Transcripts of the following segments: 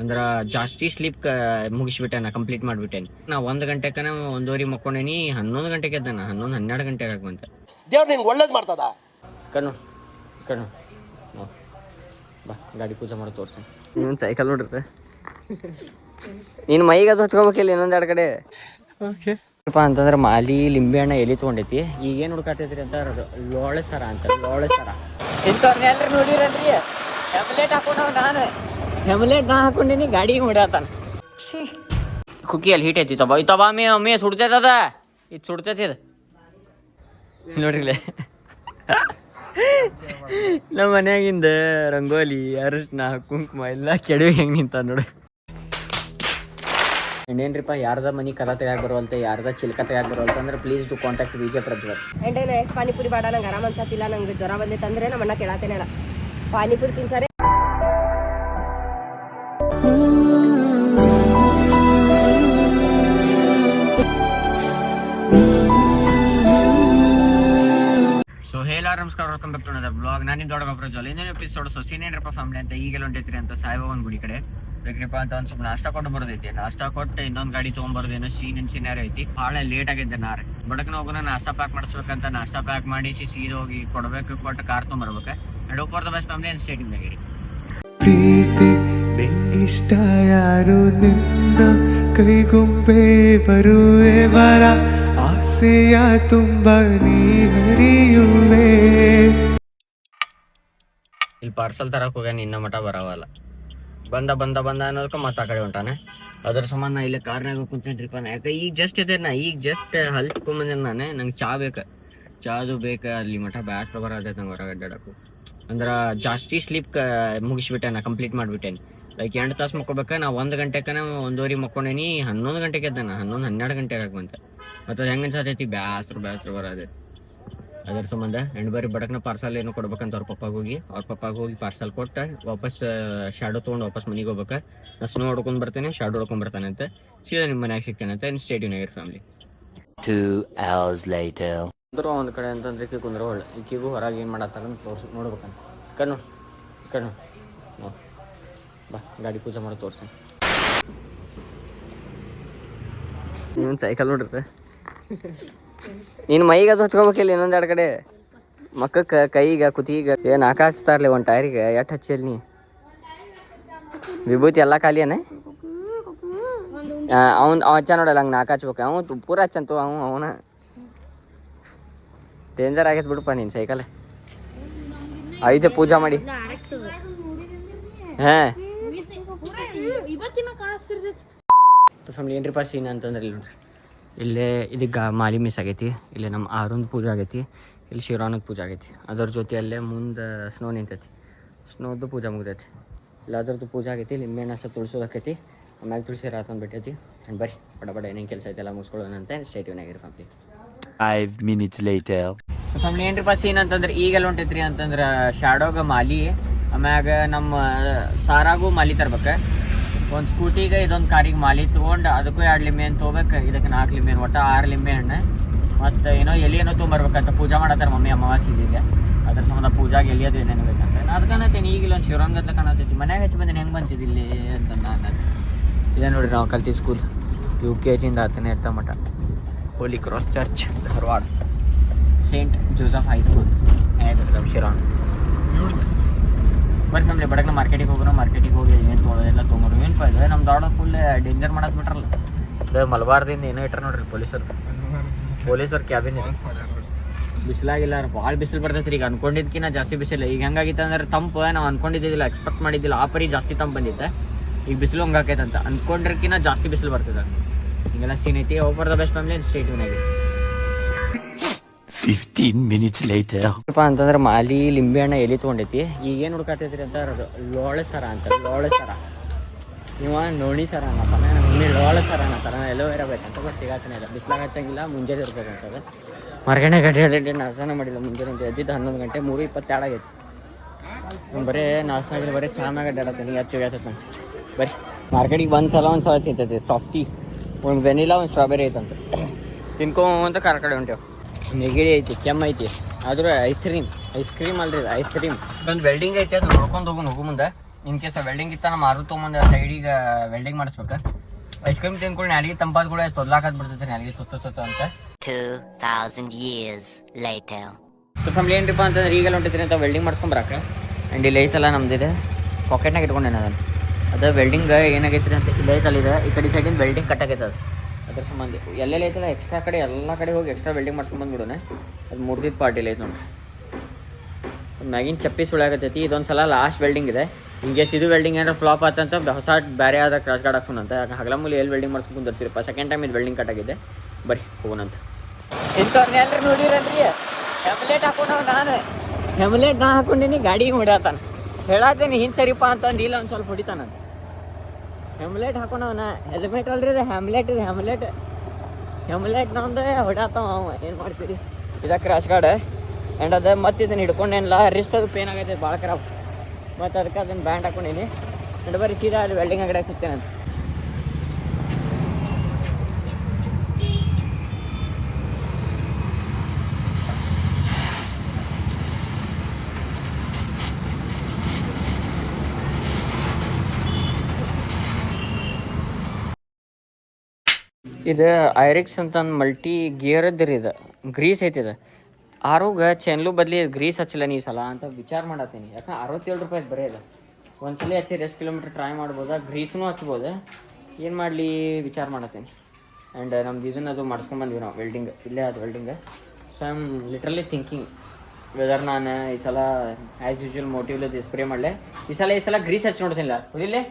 ಅಂದ್ರ ಜಾಸ್ತಿ ಸ್ಲೀಪ್ ಮುಗಿಸ್ಬಿಟ್ಟೆ ನಾ ಕಂಪ್ಲೀಟ್ ಮಾಡ್ಬಿಟ್ಟೇನಿ. ನಾ 1 ಗಂಟೆಕನ 1:30 ಮಕ್ಕೊಂಡೇನಿ. 11 ಗಂಟೆಗೆ ಎದ್ದಾನ. 11-12 ಗಂಟೆಗೆ ಆಗುವಂತ ದೇವ್ರು ನಿನ್ಗೆ ಒಳ್ಳೇದು ಮಾಡ್ತದ. ಕಣ್ಣು ಕಣ್ಣು ಬಾ ಗಾಡಿ ಪೂಜೆ ಮಾಡಿ ತೋರ್ಸಿ. ನೀನು ಸೈಕಲ್ ನೋಡಿರ್ತೆ ನೀನು ಮೈಗೆ ಅದು ಹಚ್ಕೋಬೇಕಿಲ್ಲ ಇನ್ನೊಂದೆರಡು ಕಡೆ. ಓಕೆ ಅಂತಂದ್ರೆ ಮಾಲಿ ಲಿಂಬೆ ಹಣ್ಣ ಎಲಿ ತೊಗೊಂಡೈತಿ. ಈಗೇನು ಹುಡ್ಕಾತೈತ್ರಿ ಅಂತ ಲೋಳೆ ಸರ ಅಂತ. ಲೋಳೆ ಸರ ಇಂಥವ್ರನ್ನ ಎಲ್ಲರೂ ನೋಡಿರಲ್ರಿ. ಹೆಮ್ಲೆಟ್ ಹಾಕೊಂಡವ್ ನಾನು. ಹೆಮ್ಲೆಟ್ ನಾ ಹಾಕೊಂಡಿನಿ, ಗಾಡಿಗೆ ಹೊಡ್ಯಾತಾನ. ಕುಕ್ಕಿಯಲ್ಲಿ ಹೀಟ್ ಐತಿ ತಬಾ ಮೇ ಸುಡ್ತೈತದ. ಇದು ಸುಡ್ತೈತಿ ಇದು ನೋಡ್ರಿಲೆ. ನಮ್ಮ ಮನ್ಯಾಗಿಂದ ರಂಗೋಲಿ ಅರಿಶಿನ ಕುಂಕುಮ ಎಲ್ಲ ಕೆಡವಿ ಹೆಂಗೆ ನಿಂತ ನೋಡಿ. ಇನ್ನೇನ್ರಿಪ್ಪ, ಯಾರ್ದ ಮನಿ ಕಲ ತೆಗಿಯಾಕ ಬರುವಂತ, ಯಾರ್ದ ಚಿಲ್ಕ ತೆಗಿಯಾಕ ಬರುವಂತ ಅಂದ್ರೆ please to contact Vijaya Prajwal. And ಎಷ್ಟು ಪಾನಿಪುರಿ ಬೇಡ, ನಂಗೆ ಆರಾಮ ಅನ್ಸತ್ತಿಲ್ಲ, ನಂಗೆ ಜ್ವರ ಬಂದೈತೆ ಅಂದ್ರೆ ನಮ್ಮ ಅಣ್ಣ ಕೇಳತ್ತೇನೆ ಅಲ್ಲ ಪಾನಿಪುರಿ ತಿನ್ಸಾರೆ. ಸೊ ಹೇಳ ನಮಸ್ಕಾರ, welcome back to another blog. ನಾನು ನಿಮ್ಮ ದೊಡ್ಡ ಪ್ರಜ್ವಲ್. ಇನ್ನೊಂದು ಎಪಿಸೋಡ್ ಸೊಸೇನೇನ್ರಪ್ಪ ಫ್ಯಾಮಿಲಿ ಅಂತ ಈಗೆಲ್ಲ ಹೊಂಟೈತ್ರಿ ಅಂತ ಸಾಯಿಬಾಬಾನ ಗುಡಿ ಕಡೆ ಬೇಕ್ರಿಪ್ಪ ಅಂತ ಒಂದು ಸ್ವಲ್ಪ ನಾಷ್ಟ ಕೊಟ್ಟು ಬರೋದೈತಿ. ನಾಷ್ಟ ಕೊಟ್ಟು ಇನ್ನೊಂದು ಗಾಡಿ ತೊಗೊಂಬರೋದೇನೋ ಸೀನಿಯರ್ ಐತಿ. ಭಾಳ ಲೇಟ್ ಆಗಿದ್ದೆ. ಬಡಕ್ನ ಹೋಗೋಣ ನಾಷ್ಟ ಪ್ಯಾಕ್ ಮಾಡಿಸ್ಬೇಕಂತ ನಾಷ್ಟ ಪ್ಯಾಕ್ ಮಾಡಿ ಸೀದಾ ಹೋಗಿ ಕೊಡ್ಬೇಕು, ಕೊಟ್ಟು ಕಾರ್ ತೊಗೊಂಬರ್ಬೇಕು. And hope for the best family and stay tuned ಇನ್ ಗಿರಿ. ಪ್ರೀತಿ ನಿಂಗಿಷ್ಟ ಯಾರು ನಿನ್ನ ಕೈಗೊಂಬೆ ಬರುವೆ ವರ ಆಸೆಯ ತುಂಬ ನೀ ಹರಿಯುವೆ. ಇಲ್ಲಿ ಪಾರ್ಸಲ್ ತರಕ್ ಹೋಗ್ಯಾನ, ಇನ್ನ ಮಠ ಬರವಲ್ಲ. ಬಂದ ಅನ್ನೋದಕ್ಕೆ ಮತ್ತೆ ಆ ಕಡೆ ಹೊಂಟಾನೆ. ಅದ್ರ ಸಂಬಂಧ ಇಲ್ಲೇ ಕಾರ್ನಾಗ ಕುಂತೇನ್ರಿಪ್ಪ. ಯಾಕೆ ಈಗ ಜಸ್ಟ್ ಇದೆ, ನಾ ಈಗ ಜಸ್ಟ್ ಹಲ್ಕೊಂಬಂದೇನೆ ನಾನು. ನಂಗೆ ಚಾ ಚಾದು ಬೇಕಾ ಅಲ್ಲಿ ಮಠ ಬ್ಯಾಸ್ರ ಬರತೈತೆ ನಂಗೆ ಹೊರಗೆ ಅಡ್ಡಾಡಕ್ಕೂ. ಅಂದ್ರೆ ಜಾಸ್ತಿ ಸ್ಲೀಪ್ ಮುಗಿಸ್ಬಿಟ್ಟೆ ನಾ ಕಂಪ್ಲೀಟ್ ಮಾಡ್ಬಿಟ್ಟೇನಿ. ಲೈಕ್ 2 ತಾಸು ಮಕ್ಕೋಬೇಕ. ನಾ 1 ಗಂಟೆಕನ 1:30 ಮಕ್ಕೊಂಡೇನಿ. 11 ಗಂಟೆಗೆ ಎದ್ದಾನ. 11-12 ಗಂಟೆಗೆ ಆಗುವಂತ. ಮತ್ತು ಹೆಂಗೆ ಅನ್ಸತೈತಿ, ಬ್ಯಾಸ್ರ ಬರೋದೈತಿ. ಅದ್ರ ಸಂಬಂಧ ಎಂಡ್ ಬರೀ ಬಡಕ್ನ ಪಾರ್ಸಲ್ ಏನು ಕೊಡ್ಬೇಕಂತ ಅವ್ರ ಪಪ್ಪಾಗ ಹೋಗಿ ಪಾರ್ಸಲ್ ಕೊಟ್ಟು ವಾಪಸ್ ಶಾಡೋ ತೊಗೊಂಡು ವಾಪಸ್ ಮನೆಗೆ ಹೋಗ್ಬೇಕು. ನಾ ಸ್ನೋ ಹೊಡ್ಕೊಂಡು ಬರ್ತೇನೆ, ಶಾಡೋ ಹೊಡ್ಕೊಂಡು ಬರ್ತಾನೆ ಅಂತ. ಸೀದಾ ನಿಮ್ಮ ಮನ್ಯಾಗ ಸಿಗ್ತೇನೆ ಅಂತ. In state United family. 2 hours later. ಅಂದರೂ ಒಂದು ಕಡೆ ಅಂತಂದ್ರೆ ಈಕಿ ಕುಂದ್ರೆ ಒಳ್ಳೆ. ಈಕಿಗೂ ಹೊರಗೆ ಏನು ಮಾಡತ್ತಾರಂತ ತೋರಿಸಿ ನೋಡ್ಬೇಕಂತ. ಕಣ್ಣು ಬಾ ಗಾಡಿ ಪೂಜೆ ಮಾಡಿ ತೋರಿಸಿ. ನೀನು ಸೈಕಲ್ ನೋಡಿರ್ತೆ ನೀನು ಮೈಗೆ ಅದು ಹಚ್ಕೋಬೇಕಿಲ್ಲ ಇನ್ನೊಂದೆರಡು ಕಡೆ. ಮಕ್ಕಕ್ಕೆ ಕೈಗೆ ಕುತ್ತಿಗೆ ಏನು ಹಾಕಾಚ್ತಾರಲಿ ಒಂದು ಟೈರಿಗೆ. ಎಷ್ಟು ಹಚ್ಚಿಲ್ಲ ನೀ ವಿಭೂತಿ ಎಲ್ಲ ಖಾಲಿಯೇ. ಅವ್ನು ಹಚ್ಚ ನೋಡಲ್ಲ, ಹಂಗೆ ನಾಲ್ಕು ಹಚ್ಬೇಕು. ಅವನು ಪೂರ ಹಚ್ಚಂತು. ಅವನ ಡೇಂಜರ್ ಆಗೈತೆ ಬಿಡಪ್ಪ ನೀನು ಸೈಕಲ್. ಐತೆ ಪೂಜೆ ಮಾಡಿ. ಹಾಂ ಫ್ಯಾಮಿಲಿ ಏನ್ರಿಪ್ಪ ಸೀನ್ ಅಂತಂದ್ರೆ ಇಲ್ಲೇ ಇದಕ್ಕೆ ಮಾಲಿ ಮಿಸ್ ಆಗೈತಿ. ಇಲ್ಲೇ ನಮ್ಮ ಆರುಂದು ಪೂಜೆ ಆಗೈತಿ. ಇಲ್ಲಿ ಶಿವರಾನದ ಪೂಜೆ ಆಗೈತಿ. ಅದ್ರ ಜೊತೆ ಅಲ್ಲೇ ಮುಂದೆ ಸ್ನೋ ನಿಂತೈತಿ. ಸ್ನೋದು ಪೂಜೆ ಮುಗ್ದೈತಿ. ಇಲ್ಲ ಅದ್ರದ್ದು ಪೂಜೆ ಆಗೈತಿ. ಇಲ್ಲಿ ನಿಂಬೆಹಣ್ಣು ಅಷ್ಟು ತುಳ್ಸೋದಾಕೈತಿ. ಆಮ್ಯಾಗ ತುಳಸಿ ರಾತಂದು ಬಿಟ್ಟೈತಿ. ಆ್ಯಂಡ್ ಬರ್ರಿ ಬಡ ಏನೇನು ಕೆಲಸ ಐತೆಲ್ಲ ಮುಗಿಸ್ಕೊಳ್ಳೋಣ ಅಂತ ಸ್ಟೇಟ್ ಆಗಿರಿ family. 5 minutes later. So family ಏನ್ರಿಪ್ಪ ಸೀನ್ ಅಂತಂದ್ರೆ ಈಗೆಲ್ಲ ಹೊಂಟೈತ್ರಿ ಅಂತಂದ್ರೆ ಶಾಡೋಗ ಮಾಲಿ, ಆಮ್ಯಾಗ ನಮ್ಮ ಸಾರಾಗೂ ಮಾಲಿ ತರ್ಬೇಕು. ಒಂದು ಸ್ಕೂಟಿಗೆ ಇದೊಂದು ಕಾರಿಗೆ ಮಾಲಿ ತೊಗೊಂಡು ಅದಕ್ಕೂ 2 ಲಿಂಬೆ ಹಣ್ಣು ತೊಗೋಬೇಕು. ಇದಕ್ಕೆ 4 ಲಿಂಬೆ ಹಣ್ಣು, ಒಟ್ಟು 6 ಲಿಂಬೆ ಹಣ್ಣು. ಮತ್ತು ಎಲಿ ಏನೋ ತೊಗೊಂಬರ್ಬೇಕಂತ ಪೂಜೆ ಮಾಡತ್ತಾರೆ ಮಮ್ಮಿ ಅಮಾವಾಸ್ಯೆಗೆ. ಅದ್ರ ಸಂಬಂಧ ಪೂಜಾಗೆ ಎಲಿ ಅದು ಏನೇನು ಬೇಕಂತ ಅದು ಕಾಣತೇನೆ. ಈಗ ಇಲ್ಲೊಂದು ಶಿವರಾಂಗತ್ಲ ಕಾಣತೈತಿ. ಮನ್ಯಾಗ ಹಚ್ಚಿ ಬಂದೇನೆ ಹೆಂಗೆ ಬಂತಿದ್ದಿಲ್ಲಿ ಅಂತ ನಾನು. ಇದೇ ನೋಡಿರಿ ನಾವು ಕಲ್ತಿ ಸ್ಕೂಲ್ UKG 10ನೇ ಇರ್ತ ಮಠ. Holy cross church Dharwad, saint Joseph high school ಶಿರಾನ್. ಬರೀ ಫ್ಯಾಮಿಲಿ ಬಡಕ್ನ ಮಾರ್ಕೆಟಿಗೆ ಹೋಗೋಣ. ಮಾರ್ಕೆಟಿಗೆ ಹೋಗಿ ಏನು ತೊಗೊಳೋದೆಲ್ಲ ತೊಗೊಂಡ್ರು. ಏನಪ್ಪ ಇದೆ ನಮ್ಮ ದಾಡ ಫುಲ್ ಡೇಂಜರ್ ಮಾಡೋದು ಬಿಟ್ರಲ್ಲ. ಇದು ಮಲಬಾರ್ದಿಂದ ಏನೋ ಇಟ್ರ ನೋಡ್ರಿ ಪೊಲೀಸರು ಕ್ಯಾಬಿನ್. ಬಿಸಿಲಾಗಿಲ್ಲ, ಭಾಳ ಬಿಸಿಲು ಬರ್ತೈತೆ ರೀ. ಈಗ ಅನ್ಕೊಂಡಿದ್ಕಿನ್ನ ಜಾಸ್ತಿ ಬಿಸಿಲು. ಈಗ ಹೆಂಗಾಗಿತ್ತು ಅಂದ್ರೆ ತಂಪು ನಾವು ಅನ್ಕೊಂಡಿದ್ದಿಲ್ಲ, ಎಕ್ಸ್ಪೆಕ್ಟ್ ಮಾಡಿದ್ದಿಲ್ಲ. ಆ ಪರಿ ಜಾಸ್ತಿ ತಂಪು ಬಂದಿತ್ತೆ. ಈಗ ಬಿಸಿಲು ಹಂಗಾಕೈತಂತ ಅನ್ಕೊಂಡ್ರಕ್ಕಿನ್ನ ಜಾಸ್ತಿ ಬಿಸಿಲು ಬರ್ತದೆ. ಹಿಂಗೆಲ್ಲ ಸೀನ್ ಐತಿ. Over the best family state United. 15 minutes later. ಅಂತಂದ್ರೆ ಮಾಲಿ ಲಿಂಬೆ ಹಣ್ಣ ಎಲಿ ತೊಗೊಂಡೈತಿ. ಈಗೇನು ಹುಡ್ಕಾತೈತ್ರಿ ಅಂತ ಲೋಳೆ ಸರ ಅಂತ. ಲೋಳೆ ಸರ ನೀವು ನೋಣಿ ಸರ ಅನ್ನತ್ತಾನ. ಇಲ್ಲಿ ಲೋಳೆ ಸರ ಅನ್ನತ್ತಾರ. ಎಲ್ಲೋ ಇರಬೇಕಂತ ಬಟ್ ಸಿಗಾತನೇ ಇಲ್ಲ. ಬಿಸ್ಲಾಗ ಹಚ್ಚಂಗಿಲ್ಲ. ಮುಂಜಾನೆ ಇರ್ಬೇಕಂತದ. ಮಾರ್ಕೆಟ್ನಾಗ ಗಡ್ಡೆ ನಾಷ್ಟನ ಮಾಡಿಲ್ಲ. ಮುಂಜಾನೆ ಎದ್ದಿದ್ದು 11 ಗಂಟೆ 3:22 ಆಗೈತಿ. ಬರೀ ನಾಷ್ಟಾಗಿಲ್ಲ, ಬರೀ ಚಾನಾಗ ಅಡ್ಡಾಡತ್ತೀನಿ. ಹಚ್ಚಿಗೈತೈತೆ ನಾನು. ಬರೀ ಮಾರ್ಕೆಟಿಗೆ ಒಂದ್ಸಲ ತಿಂತೈತಿ. ಸಾಫ್ಟಿ, ಒಂದು ವೆನಿಲಾ, ಒಂದು ಸ್ಟ್ರಾಬೆರಿ ಐತಂತ. ತಿನ್ಕೊಂತ ಕಾರ್ ಕಡೆ ಹೊಂಟೇವು. ನೆಗಡಿ ಐತಿ, ಕೆಮ್ಮ ಐತಿ. ಆದರೂ ಐಸ್ ಕ್ರೀಮ್ ಅಲ್ರಿ, ಐಸ್ ಕ್ರೀಮ್ ಒಂದು ವೆಲ್ಡಿಂಗ್ ಐತಿ. ಅದು ನೋಡ್ಕೊಂಡು ಹೋಗು ಮುಂದೆ. ಇನ್ ಕೇಸ್ ವೆಲ್ಡಿಂಗ್ ಇತ್ತ ನಮ್ಮ ಮಾರು ತೊಗೊಂಬಂದು ಸೈಡಿಗೆ ವೆಲ್ಡಿಂಗ್ ಮಾಡಿಸ್ಬೇಕು. ಐಸ್ ಕ್ರೀಮ್ ತಿನ್ಕೊಂಡು ನಾಲಿಗೆ ತಂಪಾದ ಕೂಡ ತೊದ್ಲಾಕತ್ ಬಿಡ್ತೈತೆ ನಾಲಿಗೆ ಸುತ್ತ ಅಂತ. 2000 years later. ಸೊ ಫ್ಯಾಮಿಲಿ ಏನ್ರಿಪ್ಪ ಅಂತಂದ್ರೆ ಈಗೆಲ್ಲ ಹೊಂಟಿದ್ದೀನಿ ಅಂತ ವೆಲ್ಡಿಂಗ್ ಮಾಡ್ಸ್ಕೊಂಬರಕ್ಕ. ಆ್ಯಂಡ್ ಇಲ್ಲಿ ಐತಲ್ಲ ನಮ್ದಿದೆ ಪಾಕೆಟ್ನಾಗ ಇಟ್ಕೊಂಡೇನೆ ಅದನ್ನು. ಅದು ವೆಲ್ಡಿಂಗ್ ಏನಾಗೈತ್ರಿ ಅಂತ ಇಲ್ಲಿ ಐತಲ್ಲಿದೆ ಈ ಕಡೆ ಸೈಡಿಂದ ವೆಲ್ಡಿಂಗ್ ಕಟ್ಟಾಗೈತೆ ಅದು. ಅದ್ರ ಸಂಬಂಧ ಎಲ್ಲೆಲ್ಲಿ ಐತಲ್ಲ ಎಕ್ಸ್ಟ್ರಾ ಕಡೆ ಎಲ್ಲ ಕಡೆ ಹೋಗಿ ಎಕ್ಸ್ಟ್ರಾ ವೆಲ್ಡಿಂಗ್ ಮಾಡ್ಸ್ಕೊಂಬಂದ್ಬಿಡೋಣ. ಅದು ಮುರ್ದಿದ್ದು ಪಾರ್ಟಿಲಿ ಐತೆ ನೋಡಿ. ಮ್ಯಾಗಿನ ಚಪ್ಪಿ ಸುಳ್ಳಾಗತ್ತೈತಿ. ಇದೊಂದು ಸಲ ಲಾಸ್ಟ್ ವೆಲ್ಡಿಂಗ್ ಇದೆ. ಹಿಂಗೆ ಇದು ವೆಲ್ಡಿಂಗ್ ಏನಾರು ಫ್ಲಾಪ್ ಆತಂತ ಹೊಸ ಬೇರೆ ಆದ ಕ್ರಾಸ್ ಗಾರ್ಡ್ ಹಾಕ್ಸೋಣ ಅಂತ. ಹಗಲ ಮೂಲಿ ಎಲ್ಲಿ ವೆಲ್ಡಿಂಗ್ ಮಾಡ್ಸ್ಕೊಂಡು ಬರ್ತೀರಪ್ಪ. ಸೆಕೆಂಡ್ ಟೈಮ್ ಇದು ವೆಲ್ಡಿಂಗ್ ಕಟ್ಟಾಗಿದೆ. ಬರ್ರಿ ಹೋಗೋಣಂತ. ಇಂಥವ್ರನ್ನ ಎಲ್ಲರೂ ನೋಡಿರನ್ರಿ. ಹೆಮ್ಲೆಟ್ ಹಾಕೊಂಡವ್ ನಾನು ಹೆಮ್ಲೆಟ್ ನಾ ಹಾಕೊಂಡಿನಿ ಗಾಡಿಗೆ ಹೊಡ್ಯಾತಾನ. ಹೇಳತ್ತೀನಿ ಹಿಂಗೆ ಸರಿಪ್ಪ ಅಂತಂದು ಇಲ್ಲ ಒಂದು ಸ್ವಲ್ಪ ಹೊಡಿತಾನ. ಹೆಮ್ಲೆಟ್ ಹಾಕೊಂಡವನ ಹೆಲ್ಮೆಟ್ ಅಲ್ರಿ ಇದು ಹೆಮ್ಲೆಟ್ ಇದು ಹೆಮ್ಲೆಟ್ ನಮ್ದು ಹೊಡ್ಯಾತಾವ ಅವ. ಏನು ಮಾಡ್ತೀರಿ ಇದು ಕ್ರಾಶ್ ಗಾರ್ಡ್. ಆ್ಯಂಡ್ ಅದು ಮತ್ತೆ ಇದನ್ನು ಹಿಡ್ಕೊಂಡೇನಿಲ್ಲ ರಿಸ್ಟ್ ಅದು ಪೇನ್ ಆಗೈತೆ ಭಾಳ ಖರಾಬ್. ಮತ್ತು ಅದಕ್ಕೆ ಅದನ್ನು ಬ್ಯಾಂಡ್ ಹಾಕೊಂಡೀನಿ. ಆ್ಯಂಡ್ ಬರೀ ಸೀದಾ ಅಲ್ಲಿ ವೆಲ್ಡಿಂಗ್ ಅಂಗಡಿ ಸಿಗ್ತೇನಂತ. ಇದು ಐರಿಕ್ಸ್ ಅಂತಂದು ಮಲ್ಟಿ ಗಿಯರದ್ದು ರೀ. ಇದು ಗ್ರೀಸ್ ಐತಿ. ಇದು ಆರೋಗ ಚೆನ್ಲು ಬದಲಿ ಗ್ರೀಸ್ ಹಚ್ಚಿಲ್ಲ ನೀ ಸಲ ಅಂತ ವಿಚಾರ ಮಾಡತ್ತೀನಿ. ಯಾಕಂದ್ರೆ 67 ರೂಪಾಯಿ ಬರೀ ಇದೆ. ಒಂದ್ಸಲ ಹಚ್ಚಿ 10 ಕಿಲೋಮೀಟ್ರ್ ಟ್ರೈ ಮಾಡ್ಬೋದಾ, ಗ್ರೀಸ್ನೂ ಹಚ್ಬೋದು. ಏನು ಮಾಡಲಿ ವಿಚಾರ ಮಾಡತ್ತೀನಿ. ಆ್ಯಂಡ್ ನಮ್ದು ಇದನ್ನು ಅದು ಮಾಡಿಸ್ಕೊಂಬಂದ್ವಿ ನಾವು ವೆಲ್ಡಿಂಗ್. ಇಲ್ಲೇ ಅದು welding. So I am literally thinking whether ನಾನು ಈ ಸಲ ಆ್ಯಸ್ ಯೂಶ್ವಲ್ ಮೋಟಿವ್ಲದ್ದು ಸ್ಪ್ರೇ ಮಾಡಲೆ. ಈ ಸಲ ಗ್ರೀಸ್ ಹಚ್ಚಿ ನೋಡ್ತೀನಿ. ಹೊಡಿಲೆ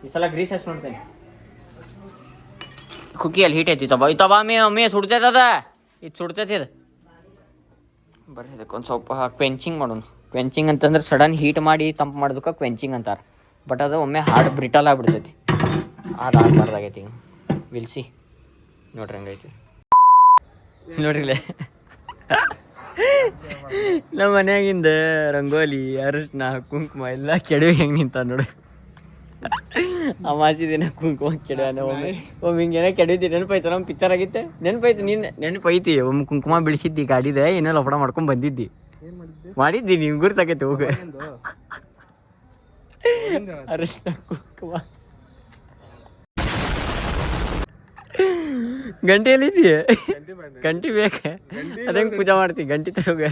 ಈ ಸಲ ಗ್ರೀಸ್ ಹಚ್ಚಿ ನೋಡ್ತೀನಿ. ಕುಕ್ಕಿಯಲ್ಲಿ ಹೀಟ್ ಐತಿ ತಬಾ ಮೇ ಸುಡ್ತೈತೆ ಅದ. ಇದು ಸುಡ್ತೈತಿ ಇದು. ಬರ್ರಿ ಅದಕ್ಕೆ ಒಂದು ಸ್ವಲ್ಪ ಕ್ವೆಂಚಿಂಗ್ ಮಾಡೋಣ. ಕ್ವೆಂಚಿಂಗ್ ಅಂತಂದ್ರೆ ಸಡನ್ ಹೀಟ್ ಮಾಡಿ ತಂಪು ಮಾಡೋದಕ್ಕೆ ಕ್ವೆಂಚಿಂಗ್ ಅಂತಾರೆ. ಬಟ್ ಅದು ಒಮ್ಮೆ ಹಾರ್ಡ್ ಬ್ರಿಟಲ್ ಆಗಿಬಿಡ್ತೈತಿ. ಅದು ಆಗಬಾರ್ದಾಗೈತಿ. ಈಗ ವಿಲ್ಸಿ ನೋಡ್ರಿ ಹಂಗೈತಿ ನೋಡ್ರಿಲೆ. ನಮ್ಮ ಮನ್ಯಾಗಿಂದ ರಂಗೋಲಿ ಅರಿಶಿನ ಕುಂಕುಮ ಎಲ್ಲ ಕೆಡವಿ ಹೆಂಗೆ ನಿಂತ ನೋಡು. ಅಮಾಸಿ ದಿನ ಕುಂಕುಮ ಕೆಡವನ ಒಮ್ಮೆ ಹಿಂಗೇನೋ ಕೆಡವಿದ್ದಿ. ನೆನಪೈತೆ ನಮ್ಮ ಪಿಕ್ಚರ್ ಆಗಿತ್ತೆ. ನೆನಪೈತಿ ನೀನು ನೆನಪೈತಿ. ಒಮ್ಮೆ ಕುಂಕುಮ ಬೆಳೆಸಿದ್ದಿ ಗಾಡಿದೆ. ಏನೋ ಲಫಡ ಮಾಡ್ಕೊಂಡು ಬಂದಿದ್ದಿ. ಮಾಡಿದ್ದಿ ನೀವು ಗುರ್ತಾಕೈತಿ. ಹೋಗ ಅರಿಶಿನ ಕುಂಕುಮ ಗಂಟೆ ಎಲ್ಲಿದ್ದೀಯ? ಗಂಟೆ ಬೇಕ ಅದಂಗೆ ಪೂಜೆ ಮಾಡ್ತೀವಿ. ಗಂಟೆ ತರೋಗ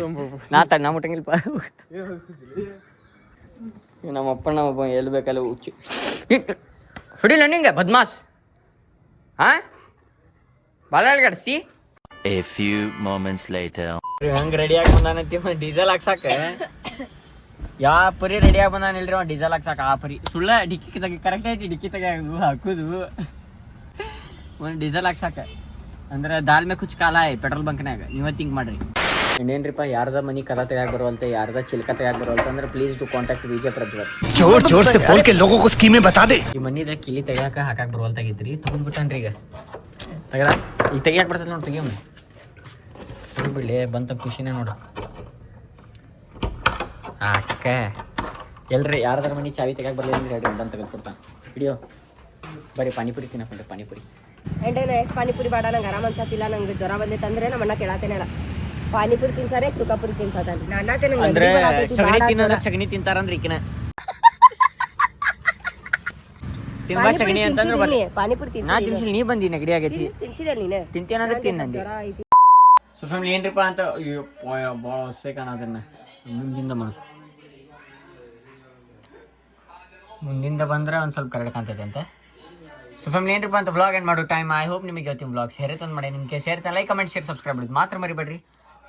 ನಾ ಮುಟ್ಟಂಗಿಲ್ಪ. ನಮ್ಮಪ್ಪ ನಮ್ಮಪ್ಪ ಎಲ್ಲಿ ಬೇಕಲ್ಲ ಹುಚ್ಚು ಹೊಡಿಲ್ಲ ನಿಂಗೆ ಬದ್ಮಾಸ್. ಹಾಂ ಬಾಲ ಗಡಿಸ್ತಿ. A few moments later. ಹಂಗೆ ರೆಡಿಯಾಗಿ ಬಂದಾನಂತಿ ಡೀಸೆಲ್ ಹಾಕ್ಸಾಕ. ಯಾ ಪರಿ ರೆಡಿಯಾಗಿ ಬಂದಾನಿಲ್ರಿ ಅವ ಡೀಸೆಲ್ ಹಾಕ್ಸಾಕ. ಆ ಪರಿ ಸುಳ್ಳ ಡಿಕ್ಕಿ ತೆಗಿ ಕರೆಕ್ಟ್ ಐತಿ. ಡಿಕ್ಕಿ ತೆಗಿಯಾಗು ಹಾಕೋದು ಒಂದು ಡೀಸೆಲ್ ಹಾಕ್ಸಾಕ. ಅಂದ್ರೆ ದಾಲ್ ಮೇ ಕುಚ್ ಕಾಲ ಪೆಟ್ರೋಲ್ ಬಂಕ್ನಾಗ. ನೀವೇ ಥಿಂಕ್ ಮಾಡ್ರಿ. ಇನ್ನೇನ್ರಿಪ್ಪ ಯಾರ್ದ ಮನಿ ಕಲ ತೆಗ್ಯಾಕ ಬರುವಲ್ತೆ, ಯಾರ್ದ ಚಿಲ್ಕ ತೆಗ್ಯಾಕ ಬರುವಲ್ತೆ ಅಂದ್ರೆ please to contact Vijaya Prajwal. ಈ ಮನಿದ ಕಿಲಿ ತೆಗ್ಯಾಕ ಹಾಕಾಕ ಬರುವಲ್ತಾಗೈತ್ರಿ. ತಗೊಂಡ್ಬಿಟ್ಟನ್ರಿ ಈಗ ತೆಗ್ದ. ಈಗ ತೆಗಿಯಾಕ ಬರ್ತದೆ ನೋಡಿ. ತೆಗಿಯಮ್ಮ ಬಿಡ್ಲಿ ಬಂತ ಖುಷಿನೇ ನೋಡು. ಅಕ್ಕ ಎಲ್ರಿ ಯಾರ್ದಾರ ಮನಿ ಚಾವಿ ತೆಗ್ಯಾಕ ಬರಲಿ ಅಂದ್ರೆ ಹೇಳಿ ಬಂದು ತೆಗೆದ್ಕೊಡ್ತಾನೆ. ಹಿಡಿಯೋ ಬರೀ ಪಾನಿಪುರಿ ತಿನ್ನಕೊಂಡ್ರೆ ಪಾನಿಪುರಿ. ಆ್ಯಂಡ್ ಎಷ್ಟು ಪಾನಿಪುರಿ ಬೇಡ ನಂಗೆ ಆರಾಮ ಅನ್ಸತ್ತಿಲ್ಲ. ನಂಗೆ ಜ್ವರ ಬಂದೈತೆ ಅಂದ್ರೆ ನಮ್ಮ ಅಣ್ಣ ಕೇಳತ್ತೇನೆ ಇಲ್ಲ. ಪಾನಿಪುರಿ ತಿನ್ಸಾರೆ ಸುಖಪುರಿ ತಿನ್ಸತ್ತಾನೆ. ಅಂದ್ರೆ ಸಗಣಿ ತಿನ್ನೋದ್ರೆ ಸಗಣಿ ತಿಂತಾರಂದ್ರೆ ಈಕಿನ ತಿನ್ಬಾ ಸಗಣಿ ಅಂತಂದ್ರೆ ಪಾನಿಪುರಿ ನಾ ತಿನ್ಸಿಲ್. ನೀ ಬಂದಿ ನೆಗಡಿ ಆಗೈತಿ ತಿನ್ಸಿದೆ ನೀನು ತಿಂತೇನಂದ್ರೆ ತಿನ್ನಂದಿ. ಸೊ ಫ್ಯಾಮಿಲಿ ಏನ್ರಿಪ್ಪ ಅಂತ ಭಾಳ ಹೊಸೇ ಕಾಣೋದನ್ನ ಮುಂದಿಂದ ಮುಂದಿಂದ ಬಂದ್ರೆ ಒಂದು ಸ್ವಲ್ಪ ಕರೆಕ್ಟ್ ಕಾಣ್ತೈತೆ ಅಂತ. ಸೊ ಫ್ಯಾಮಿಲಿ ಏನ್ರಿಪ್ಪ ಅಂತ ವ್ಲಾಗ್ ಎಂಡ್ ಮಾಡೋ ಟೈಮ್. ಐ ಹೋಪ್ ನಿಮಗೆ ಇವತ್ತಿನ ವ್ಲಾಗ್ ಸೇರಿತಂದು ಮಾಡಿ. ನಿಮಗೆ ಸೇರ್ತಾ ಲೈಕ್ ಕಮೆಂಟ್ ಶೇರ್ ಸಬ್ಸ್ಕ್ರೈಬ್ ಮಾಡೋದು ಮಾತ್ರ ಮರಿಬೇಡ್ರಿ.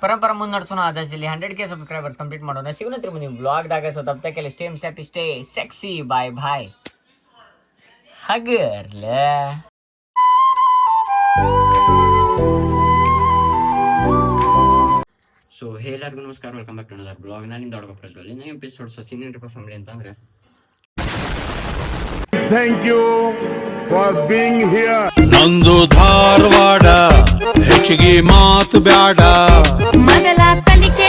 ಪರಂಪರ ಮುನ್ನಡೆಸೋಣ. ಆದರ್ಶಲ್ಲಿ 100K ಸಬ್ಸ್ಕ್ರೈಬರ್ಸ್ ಕಂಪ್ಲೀಟ್ ಮಾಡೋಣ. ಸಿಗೋಣ ನೀವು ವ್ಲಾಗ್ದಾಗ. ಸೊ ತಪ್ಪಕ್ಕೆ stay happy stay sexy. Bye bye ಹಗರ್ಲೆ. ಸೊ ಎಲ್ಲರಿಗೂ ನಮಸ್ಕಾರ. Welcome back to another blog. ನಾನಿಂದ ಹುಡುಗ ಪ್ರಜ್ವಲ್. ಇನ್ನೂ ಎಪಿಸೋಡ್ ಸೀನಿಯರ್ ಫ್ಯಾಮಿಲಿ ಅಂತಂದ್ರೆ Thank you for being here. ನಂದು ಧಾರವಾಡ ಹೆಚ್ಚಿಗೆ ಮಾತು ಬ್ಯಾಡ ಮೊದಲ ಕಲಿಕೆ